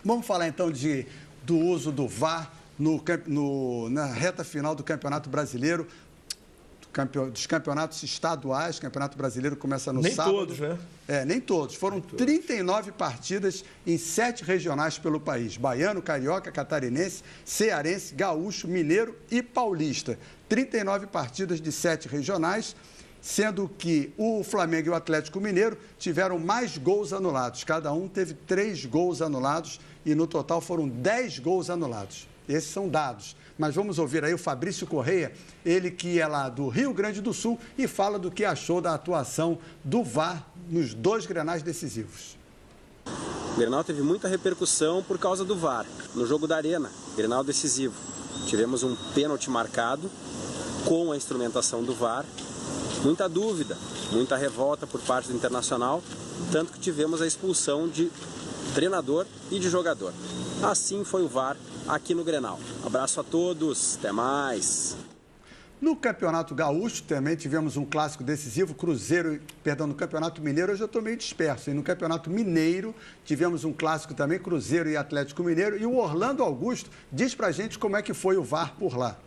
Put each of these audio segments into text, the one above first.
Vamos falar então do uso do VAR na reta final do Campeonato Brasileiro, dos campeonatos estaduais. O Campeonato Brasileiro começa no sábado. Nem todos, né? Nem todos. Foram 39 partidas em 7 regionais pelo país. Baiano, carioca, catarinense, cearense, gaúcho, mineiro e paulista. 39 partidas de 7 regionais, sendo que o Flamengo e o Atlético Mineiro tiveram mais gols anulados. Cada um teve 3 gols anulados e no total foram 10 gols anulados. Esses são dados. Mas vamos ouvir aí o Fabrício Correia, ele que é lá do Rio Grande do Sul e fala do que achou da atuação do VAR nos 2 grenais decisivos. O Grenal teve muita repercussão por causa do VAR. No jogo da Arena, Grenal decisivo, tivemos um pênalti marcado com a instrumentação do VAR. Muita dúvida, muita revolta por parte do Internacional, tanto que tivemos a expulsão de treinador e de jogador. Assim foi o VAR aqui no Grenal. Abraço a todos, até mais. No Campeonato Gaúcho também tivemos um clássico decisivo, no Campeonato Mineiro, hoje eu estou meio disperso. E no Campeonato Mineiro tivemos um clássico também, Cruzeiro e Atlético Mineiro. E o Orlando Augusto diz pra gente como é que foi o VAR por lá.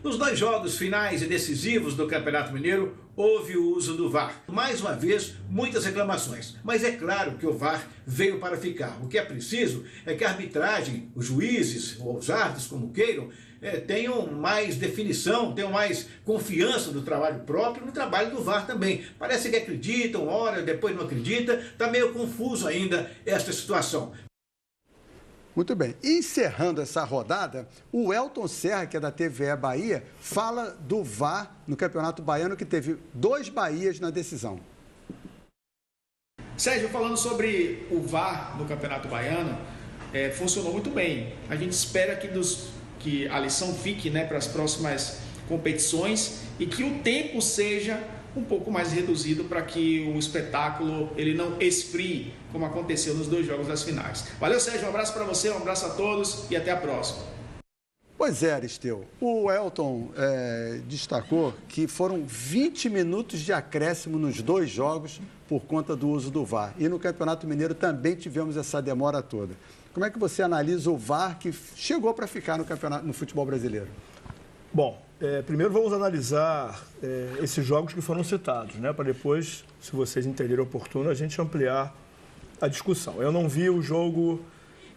Nos 2 jogos finais e decisivos do Campeonato Mineiro, houve o uso do VAR. Mais uma vez, muitas reclamações. Mas é claro que o VAR veio para ficar. O que é preciso é que a arbitragem, os juízes, ou os árbitros, como queiram, tenham mais definição, tenham mais confiança do trabalho próprio no trabalho do VAR também. Parece que acreditam, ora, depois não acredita. Está meio confuso ainda esta situação. Muito bem. Encerrando essa rodada, o Elton Serra, que é da TVE Bahia, fala do VAR no Campeonato Baiano, que teve 2 Bahias na decisão. Sérgio, falando sobre o VAR no Campeonato Baiano, funcionou muito bem. A gente espera que a lição fique, né, para as próximas competições e que o tempo seja um pouco mais reduzido para que o espetáculo ele não esfrie, como aconteceu nos 2 jogos das finais. Valeu, Sérgio, um abraço para você, um abraço a todos e até a próxima. Pois é, Aristeu. O Elton destacou que foram 20 minutos de acréscimo nos 2 jogos por conta do uso do VAR. E no Campeonato Mineiro também tivemos essa demora toda. Como é que você analisa o VAR que chegou para ficar no futebol brasileiro? Bom, primeiro vamos analisar esses jogos que foram citados, né? Para depois, se vocês entenderem oportuno, a gente ampliar a discussão. Eu não vi o jogo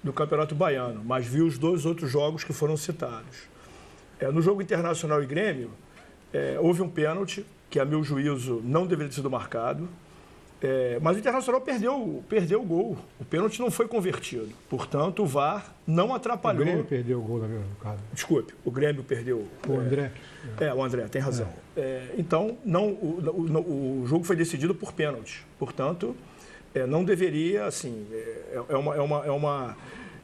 do Campeonato Baiano, mas vi os 2 outros jogos que foram citados. No jogo Internacional e Grêmio, houve um pênalti que, a meu juízo, não deveria ter sido marcado, mas o Internacional perdeu o gol. O pênalti não foi convertido. Portanto, o VAR não atrapalhou. O Grêmio perdeu o gol, no caso. Desculpe, o Grêmio perdeu. O André. O André, tem razão. Então, o jogo foi decidido por pênalti. Portanto, não deveria, assim,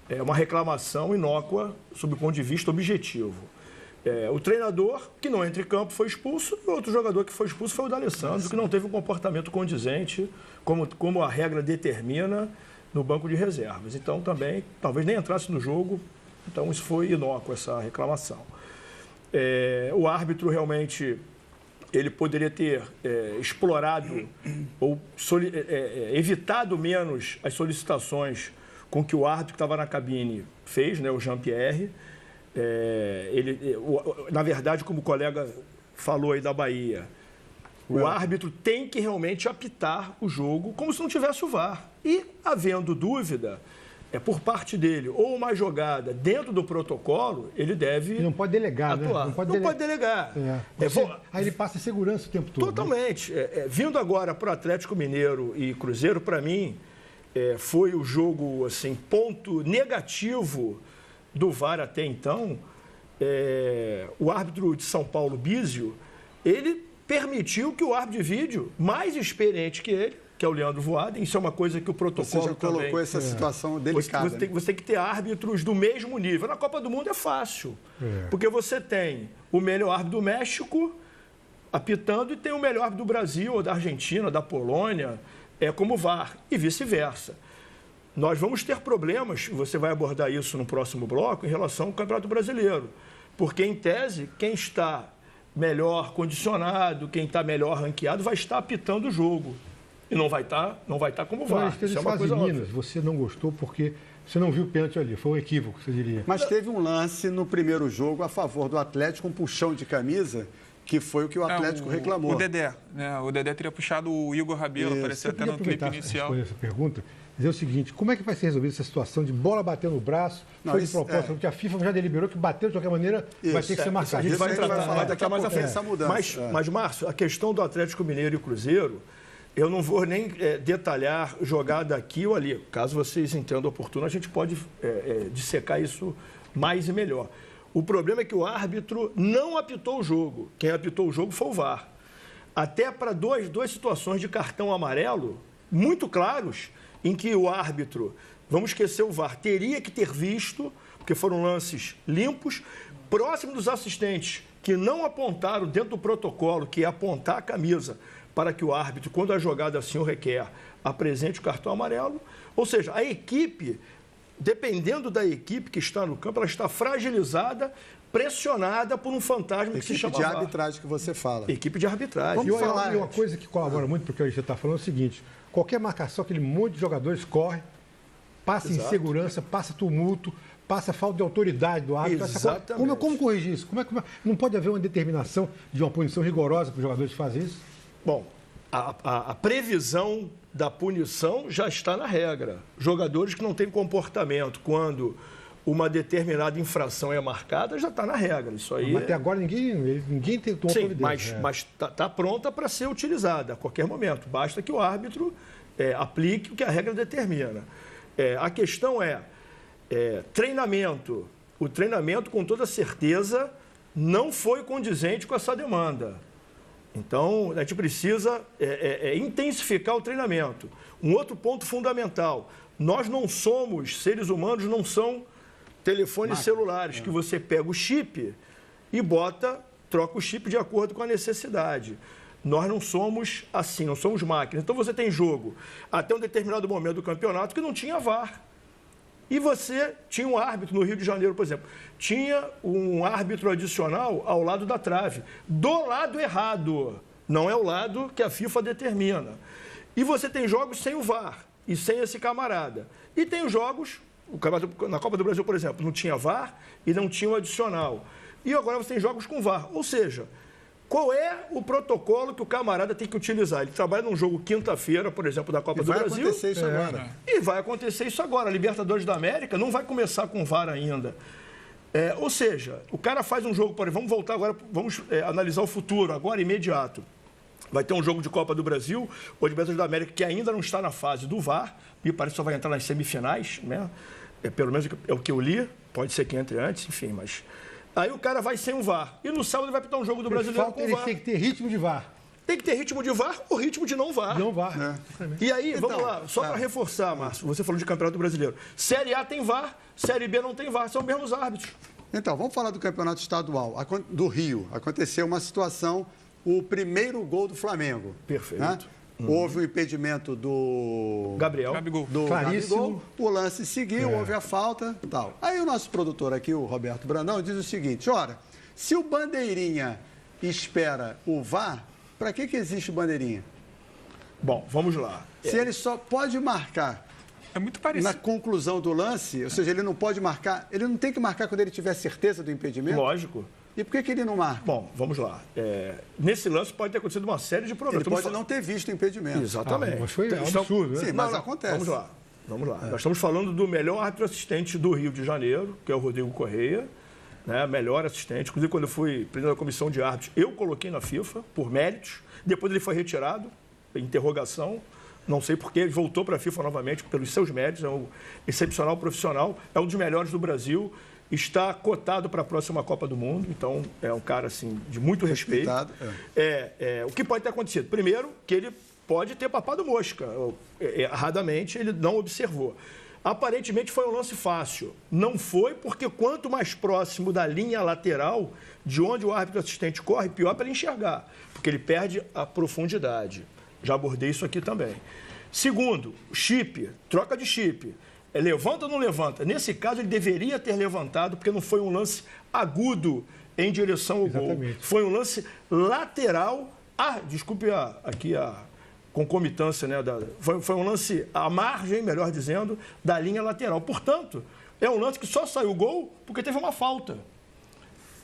é uma reclamação inócua sob o ponto de vista objetivo. O treinador, que não entra em campo, foi expulso, e o outro jogador que foi expulso foi o D'Alessandro, que não teve um comportamento condizente, como a regra determina, no banco de reservas. Então, também, talvez nem entrasse no jogo, então isso foi inócuo, essa reclamação. O árbitro realmente, ele poderia ter explorado ou evitado menos as solicitações com que o árbitro que estava na cabine fez, né, o Jean-Pierre. Na verdade, como o colega falou aí da Bahia, o árbitro tem que realmente apitar o jogo como se não tivesse o VAR. E, havendo dúvida, por parte dele, ou uma jogada dentro do protocolo, ele deve Ele não pode delegar, atuar. né? Não pode delegar. Aí ele passa segurança o tempo todo. Totalmente. Vindo agora para o Atlético Mineiro e Cruzeiro, para mim, foi o jogo, assim, ponto negativo do VAR até então. O árbitro de São Paulo, Bísio, ele permitiu que o árbitro de vídeo, mais experiente que ele, que é o Leandro Voaden, isso é uma coisa que o protocolo Você já colocou também, essa situação delicada. Você tem que ter árbitros do mesmo nível. Na Copa do Mundo é fácil, porque você tem o melhor árbitro do México apitando e tem o melhor árbitro do Brasil, ou da Argentina, ou da Polônia, como VAR, e vice-versa. Nós vamos ter problemas, você vai abordar isso no próximo bloco, em relação ao Campeonato Brasileiro. Porque, em tese, quem está melhor condicionado, quem está melhor ranqueado, vai estar apitando o jogo. E não vai estar como Mas VAR. teve Isso é uma caso coisa em Minas, óbvia. você não gostou porque você não viu o pênalti ali. Foi um equívoco, você diria. Mas teve um lance no primeiro jogo a favor do Atlético, um puxão de camisa, que foi o que o Atlético reclamou. O Dedé, né? O Dedé teria puxado o Igor Rabelo, apareceu até no clipe inicial. Responder essa pergunta, dizer o seguinte, como é que vai ser resolvida essa situação de bola bater no braço, foi de propósito, porque a FIFA já deliberou que bater de qualquer maneira vai ter que ser marcado. A gente vai tratar daqui a mais à pouco frente. essa mudança. Mas, Márcio, a questão do Atlético Mineiro e Cruzeiro, eu não vou nem detalhar jogada aqui ou ali. Caso vocês entendam oportuno, a gente pode dissecar isso mais e melhor. O problema é que o árbitro não apitou o jogo. Quem apitou o jogo foi o VAR. Até para duas situações de cartão amarelo muito claros, em que o árbitro, vamos esquecer o VAR, teria que ter visto, porque foram lances limpos, próximo dos assistentes, que não apontaram dentro do protocolo, que é apontar a camisa, para que o árbitro, quando a jogada assim o requer, apresente o cartão amarelo. Ou seja, a equipe, dependendo da equipe que está no campo, ela está fragilizada, pressionada por um fantasma que se chama Equipe de VAR. arbitragem que você fala. Equipe de arbitragem. E uma coisa que colabora muito porque a gente está falando é o seguinte, qualquer marcação, aquele monte de jogadores corre, passa insegurança, passa tumulto, passa falta de autoridade do árbitro. Exatamente. Como corrigir isso? Não pode haver uma determinação de uma punição rigorosa para os jogadores que fazem isso? Bom, a previsão da punição já está na regra. Jogadores que não têm comportamento quando uma determinada infração é marcada, já está na regra. Isso aí. Mas até agora ninguém tentou providência. Mas está pronta para ser utilizada a qualquer momento. Basta que o árbitro aplique o que a regra determina. A questão é treinamento. O treinamento, com toda certeza, não foi condizente com essa demanda. Então, a gente precisa intensificar o treinamento. Um outro ponto fundamental, nós não somos, seres humanos não são telefones celulares, que você pega o chip e troca o chip de acordo com a necessidade. Nós não somos assim, não somos máquinas. Então, você tem jogo até um determinado momento do campeonato que não tinha VAR. E você tinha um árbitro no Rio de Janeiro, por exemplo. Tinha um árbitro adicional ao lado da trave, do lado errado. Não é o lado que a FIFA determina. E você tem jogos sem o VAR e sem esse camarada. E tem os jogos, na Copa do Brasil, por exemplo, não tinha VAR e não tinha o adicional. E agora você tem jogos com VAR. Ou seja, qual é o protocolo que o camarada tem que utilizar? Ele trabalha num jogo quinta-feira, por exemplo, da Copa do Brasil. Vai acontecer isso agora. E vai acontecer isso agora. A Libertadores da América não vai começar com VAR ainda. Ou seja, o cara faz um jogo, por exemplo, vamos voltar agora, vamos analisar o futuro, agora imediato. Vai ter um jogo de Copa do Brasil, ou de Libertadores da América, que ainda não está na fase do VAR, me parece que só vai entrar nas semifinais, né? Pelo menos é o que eu li, pode ser que entre antes, enfim, mas... Aí o cara vai sem o VAR. E no sábado ele vai pitar um jogo do Brasileiro com o VAR. Tem que ter ritmo de VAR. Tem que ter ritmo de VAR ou ritmo de não VAR. Não VAR. E aí, vamos lá, só para reforçar, Márcio, você falou de Campeonato Brasileiro. Série A tem VAR, Série B não tem VAR, são os mesmos árbitros. Então, vamos falar do Campeonato Estadual do Rio. Aconteceu uma situação, o primeiro gol do Flamengo. Perfeito. Né? Houve o impedimento do Gabigol. Gabigol. O lance seguiu, houve a falta e tal. Aí o nosso produtor aqui, o Roberto Brandão, diz o seguinte, ora, se o Bandeirinha espera o VAR, para que existe o Bandeirinha? Bom, vamos lá. Se ele só pode marcar muito parecido. na conclusão do lance, ou seja, ele não pode marcar, ele não tem que marcar quando ele tiver certeza do impedimento? Lógico. E por que ele não marca? Bom, vamos lá. Nesse lance pode ter acontecido uma série de problemas. Ele pode não ter visto o impedimento. Exatamente. Mas foi absurdo, né? Sim, mas acontece. Vamos lá. Nós estamos falando do melhor árbitro assistente do Rio de Janeiro, que é o Rodrigo Correia, né? Melhor assistente. Inclusive, quando eu fui presidente da comissão de árbitros, eu coloquei na FIFA, por méritos. Depois ele foi retirado, interrogação. Não sei porquê, ele voltou para a FIFA novamente pelos seus méritos. É um excepcional profissional, é um dos melhores do Brasil. Está cotado para a próxima Copa do Mundo, então é um cara assim, de muito respeito. O que pode ter acontecido? Primeiro, que ele pode ter papado mosca. Erradamente, ele não observou. Aparentemente foi um lance fácil. Não foi, porque quanto mais próximo da linha lateral, de onde o árbitro assistente corre, pior para ele enxergar, porque ele perde a profundidade. Já abordei isso aqui também. Segundo, chip, troca de chip. Levanta ou não levanta? Nesse caso, ele deveria ter levantado, porque não foi um lance agudo em direção ao gol. Foi um lance lateral. Desculpe aqui concomitância, né? Foi um lance à margem, melhor dizendo, da linha lateral. Portanto, é um lance que só saiu gol porque teve uma falta.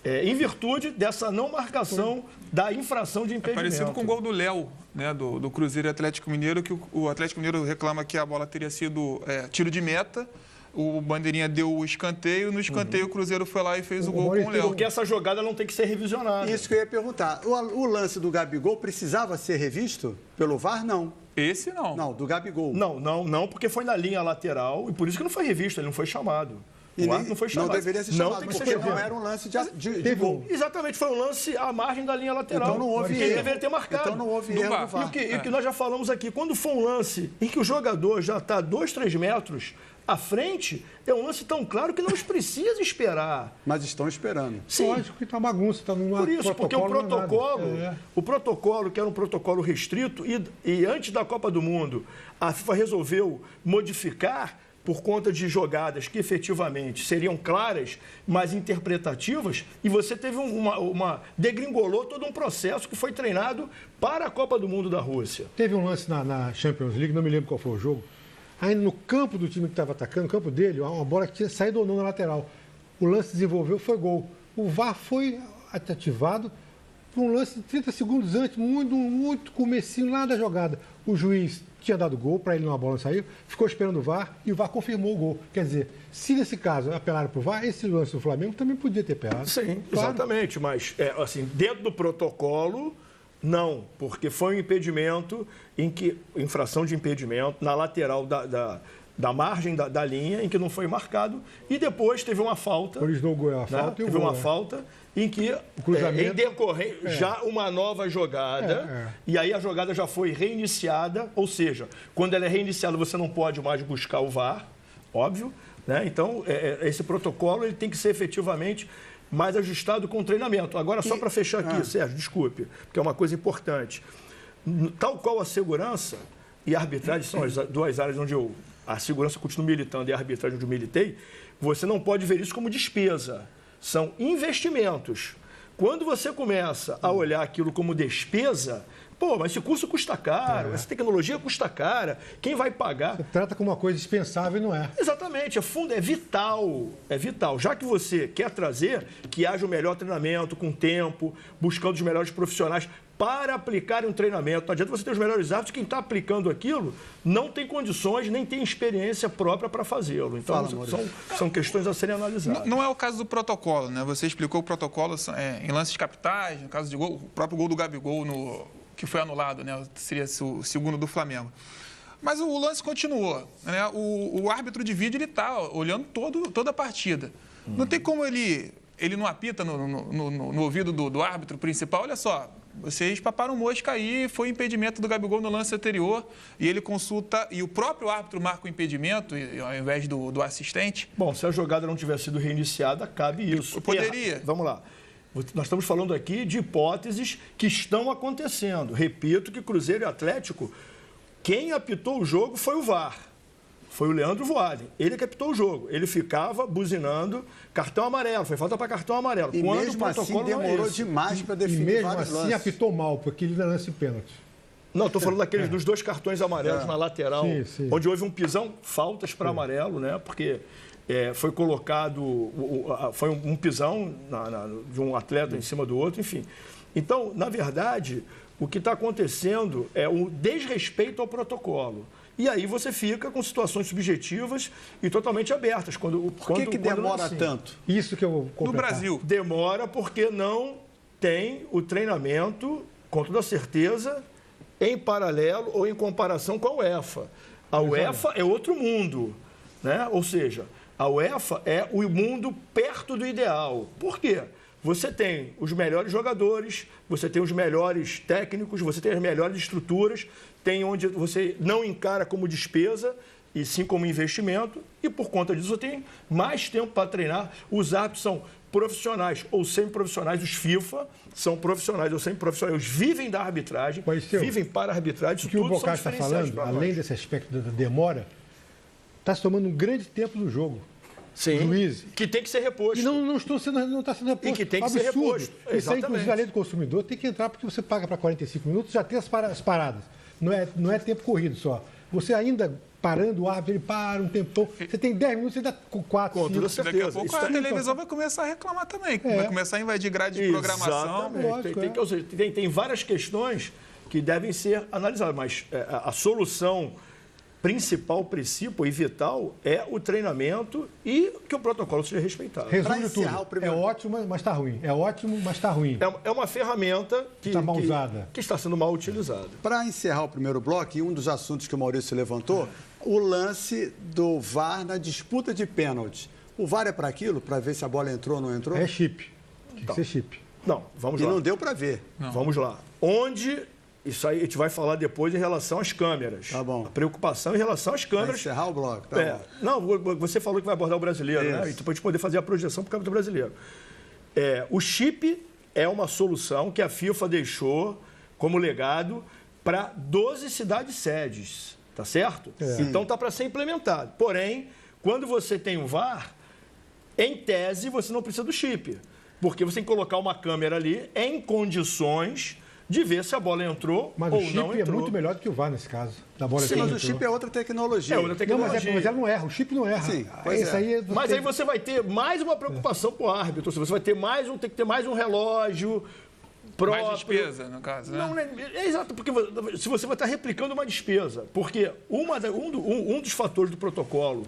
Em virtude dessa não marcação da infração de impedimento. Parecido com o gol do Léo, né, do Cruzeiro e Atlético Mineiro, que o Atlético Mineiro reclama que a bola teria sido tiro de meta. O Bandeirinha deu o escanteio, no escanteio o Cruzeiro foi lá e fez o gol com o Léo. Porque essa jogada não tem que ser revisionada. Isso que eu ia perguntar. O lance do Gabigol precisava ser revisto pelo VAR? Não. Esse não. Não, do Gabigol. Não, porque foi na linha lateral e por isso que não foi revisto, ele não foi chamado. O árbitro não foi chamado. Não deveria ser chamado, porque não era um lance de gol. Exatamente, foi um lance à margem da linha lateral. Então não houve erro. Ele deveria ter marcado. Então não houve erro do VAR. E o que nós já falamos aqui, quando for um lance em que o jogador já está 2, 3 metros à frente, é um lance tão claro que não precisa esperar. Mas estão esperando. Sim. Lógico que está bagunça, está numa Por isso, porque o protocolo, que era um protocolo restrito, e antes da Copa do Mundo, a FIFA resolveu modificar por conta de jogadas que efetivamente seriam claras, mas interpretativas, e você teve degringolou todo um processo que foi treinado para a Copa do Mundo da Rússia. Teve um lance na Champions League, não me lembro qual foi o jogo, ainda no campo do time que estava atacando, no campo dele, uma bola que tinha saído ou não na lateral. O lance desenvolveu, foi gol. O VAR foi ativado por um lance de 30 segundos antes, muito comecinho lá da jogada. O juiz tinha dado gol, para ele não, a bola não saiu, ficou esperando o VAR e o VAR confirmou o gol. Quer dizer, se nesse caso apelaram para o VAR, esse lance do Flamengo também podia ter apelado. Sim, claro. Exatamente, mas assim, dentro do protocolo, não, porque foi um impedimento infração de impedimento na lateral da margem da linha, em que não foi marcado, e depois teve uma falta. Originou o gol, a falta, né? Teve uma falta em que, em decorrer, já uma nova jogada, e aí a jogada já foi reiniciada, ou seja, quando ela é reiniciada você não pode mais buscar o VAR, óbvio, né? Então, esse protocolo ele tem que ser efetivamente mais ajustado com o treinamento. Agora, só para fechar aqui, Sérgio, desculpe, porque é uma coisa importante. Tal qual a segurança e a arbitragem são as duas áreas onde a segurança continua militando e a arbitragem onde eu militei, você não pode ver isso como despesa. São investimentos. Quando você começa a olhar aquilo como despesa, mas esse curso custa caro, essa tecnologia custa cara, quem vai pagar? Você trata como uma coisa dispensável e não é. Exatamente, é vital, é vital. Já que você quer trazer que haja o melhor treinamento, com tempo, buscando os melhores profissionais para aplicar um treinamento. Não adianta você ter os melhores árbitros, quem está aplicando aquilo não tem condições, nem tem experiência própria para fazê-lo. Então, são questões a serem analisadas. Não é o caso do protocolo, né? Você explicou o protocolo em lances capitais, no caso de gol, o próprio gol do Gabigol, que foi anulado, né? Seria o segundo do Flamengo. Mas o lance continuou, né? O árbitro de vídeo está olhando toda a partida. Não tem como ele não apita no ouvido do árbitro principal. Olha só, vocês paparam mosca aí, foi impedimento do Gabigol no lance anterior, e ele consulta, e o próprio árbitro marca o impedimento, ao invés do assistente. Bom, se a jogada não tivesse sido reiniciada, cabe isso. Poderia. Vamos lá. Nós estamos falando aqui de hipóteses que estão acontecendo. Repito que Cruzeiro e Atlético, quem apitou o jogo foi o VAR. Foi o Leandro Voaden. Ele que apitou o jogo. Ele ficava buzinando cartão amarelo. Foi falta para cartão amarelo. E quando mesmo assim demorou demais para definir. E mesmo assim apitou mal, porque ele lance pênalti. Não, estou falando dos 2 cartões amarelos na lateral, sim. Onde houve um pisão, faltas para amarelo, né? Porque foi colocado, foi um pisão de um atleta em cima do outro, enfim. Então, na verdade, o que está acontecendo é o desrespeito ao protocolo. E aí você fica com situações subjetivas e totalmente abertas. Por que demora tanto? Isso que eu vou completar. No Brasil. Demora porque não tem o treinamento, com toda certeza, em paralelo ou em comparação com a UEFA. A UEFA é outro mundo, né? Ou seja, a UEFA é o mundo perto do ideal. Por quê? Você tem os melhores jogadores, você tem os melhores técnicos, você tem as melhores estruturas, tem onde você não encara como despesa, e sim como investimento, e por conta disso você tem mais tempo para treinar. Os árbitros são profissionais ou semi-profissionais, os FIFA são profissionais ou semi-profissionais, eles vivem da arbitragem, vivem para a arbitragem. O que o Bocage está falando, além desse aspecto da demora, está se tomando um grande tempo no jogo. Sim, juiz. Que tem que ser reposto. E não está sendo reposto. E que tem que ser reposto. Isso aí, inclusive, a lei do consumidor tem que entrar, porque você paga para 45 minutos, já tem as paradas. não é tempo corrido só. Você ainda parando o árbitro, ele para um tempão. Você tem 10 minutos, você dá 4, 5. Daqui a pouco a televisão vai começar a reclamar também. Vai começar a invadir grade de programação. Exatamente. Tem várias questões que devem ser analisadas, mas a solução principal, princípio e vital é o treinamento e que o protocolo seja respeitado. Resume tudo. É ótimo, mas está ruim. É ótimo, mas está ruim. É uma ferramenta que está mal usada. Que está sendo mal utilizada. Para encerrar o primeiro bloco, e um dos assuntos que o Maurício levantou, o lance do VAR na disputa de pênalti. O VAR é para aquilo? Para ver se a bola entrou ou não entrou? É chip. Tem que ser chip. Não, vamos lá. E não deu para ver. Não. Vamos lá. Onde... Isso aí a gente vai falar depois em relação às câmeras. Tá bom. A preocupação em relação às câmeras. Vai encerrar o bloco, tá bom. Não, você falou que vai abordar o brasileiro, né? E depois a gente poder fazer a projeção para o Campeonato Brasileiro. O chip é uma solução que a FIFA deixou como legado para 12 cidades-sedes, tá certo? Então está para ser implementado. Porém, quando você tem um VAR, em tese você não precisa do chip, porque você tem que colocar uma câmera ali em condições de ver se a bola entrou ou não entrou. Mas o chip é muito melhor do que o VAR nesse caso. Da bola mas o chip é outra tecnologia. Não, mas ela não erra. O chip não erra. Sim, mas aí você vai ter mais uma preocupação com o árbitro. Você vai ter tem que ter mais um relógio próprio. Mais despesa, no caso, né? Não, é exato, porque se você vai estar replicando uma despesa. Porque um dos fatores do protocolo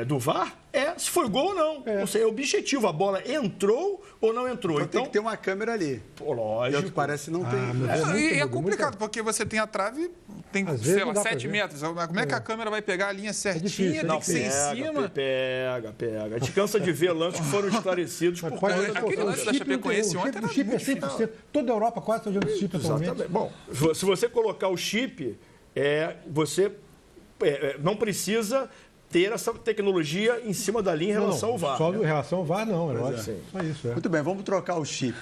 do VAR é se foi gol ou não. Ou seja, é objetivo. A bola entrou ou não entrou. Então tem que ter uma câmera ali. Pô, lógico. E que parece não tem. É complicado, porque você tem a trave, tem, sei lá, 7 metros. Como é que a câmera vai pegar a linha certinha? Tem que ser em cima. Pega. A gente cansa de ver lances que foram esclarecidos por conta aquele lance da Chapecoense ontem. O chip é 100%. Toda a Europa quase está usando chip atualmente. Bom, se você colocar o chip, você não precisa ter essa tecnologia em cima da linha em relação ao VAR. Só em relação ao VAR, não. Só isso, Muito bem, vamos trocar o chip.